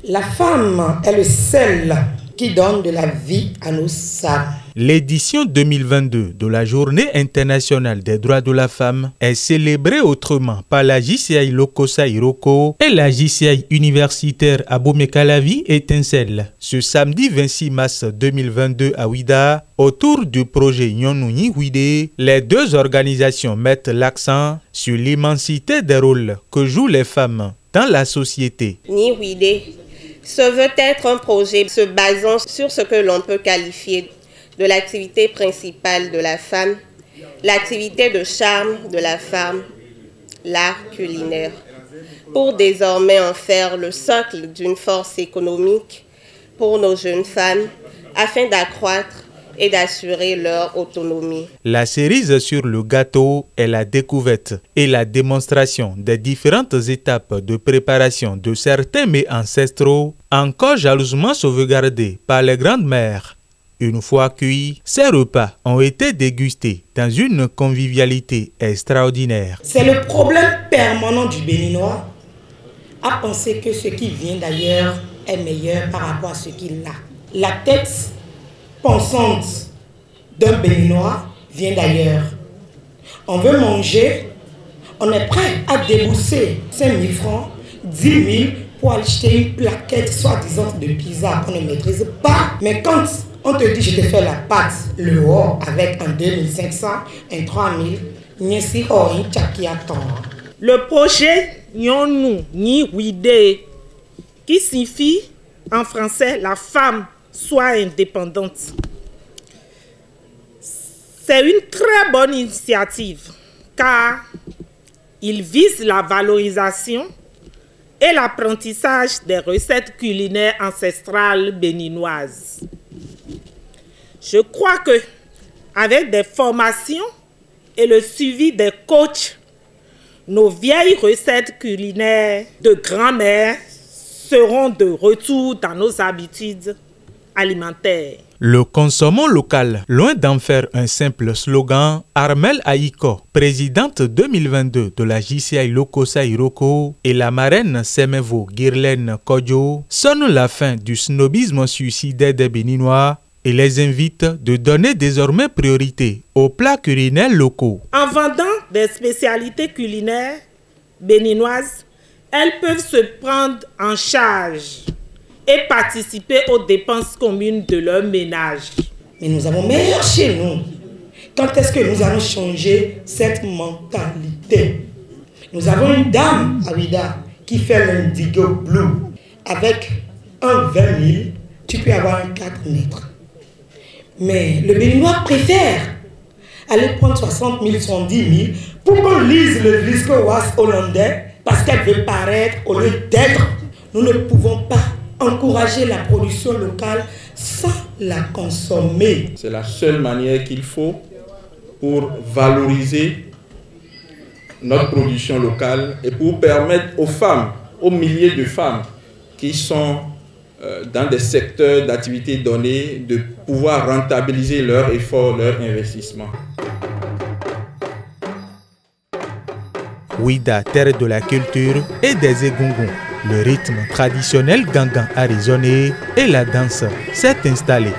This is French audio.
La femme est le sel qui donne de la vie à nos sables. L'édition 2022 de la Journée internationale des droits de la femme est célébrée autrement par la JCI Lokossa Iroko et la JCI universitaire Abomey-Calavi Étincelle. Ce samedi 26 mars 2022 à Ouida, autour du projet Nyonnouni Ouidé, les deux organisations mettent l'accent sur l'immensité des rôles que jouent les femmes dans la société. Ouidé se veut être un projet se basant sur ce que l'on peut qualifier de l'activité principale de la femme, l'activité de charme de la femme, l'art culinaire, pour désormais en faire le socle d'une force économique pour nos jeunes femmes, afin d'accroître et d'assurer leur autonomie. La cerise sur le gâteau est la découverte et la démonstration des différentes étapes de préparation de certains mets ancestraux, encore jalousement sauvegardés par les grandes-mères. Une fois cuits, ces repas ont été dégustés dans une convivialité extraordinaire. C'est le problème permanent du Béninois, à penser que ce qui vient d'ailleurs est meilleur par rapport à ce qu'il a. La tête pensante d'un Béninois vient d'ailleurs. On veut manger, on est prêt à débourser 5 000 francs, 10 000 pour acheter une plaquette soi-disant de pizza qu'on ne maîtrise pas. Mais quand on te dit je te fais la pâte, le haut avec un 2500, un 3000, le projet Nyonnouni Ouidé, qui signifie en français la femme soit indépendante. C'est une très bonne initiative car il vise la valorisation et l'apprentissage des recettes culinaires ancestrales béninoises. Je crois que avec des formations et le suivi des coachs, nos vieilles recettes culinaires de grand-mère seront de retour dans nos habitudes alimentaires. Le consommons local, loin d'en faire un simple slogan, Armel Aïko, présidente 2022 de la JCI Lokossa Iroko, et la marraine Semevo Guirlaine Kodjo sonnent la fin du snobisme suicidaire des Béninois et les invite de donner désormais priorité aux plats culinaires locaux. En vendant des spécialités culinaires béninoises, elles peuvent se prendre en charge et participer aux dépenses communes de leur ménage. Mais nous avons meilleur chez nous. Quand est-ce que nous allons changer cette mentalité? Nous avons une dame à Ouida qui fait l'indigo blue. Avec un 20 000, tu peux avoir un 4 mètres. Mais le Béninois préfère aller prendre 60 000, 70 000 pour qu'on lise le disque hollandais parce qu'elle veut paraître au lieu d'être. Nous ne pouvons pas encourager la production locale sans la consommer. C'est la seule manière qu'il faut pour valoriser notre production locale et pour permettre aux femmes, aux milliers de femmes qui sont dans des secteurs d'activité donnés, de pouvoir rentabiliser leurs efforts, leurs investissements. Ouida, terre de la culture et des égongons. Le rythme traditionnel gangan a résonné et la danse s'est installée.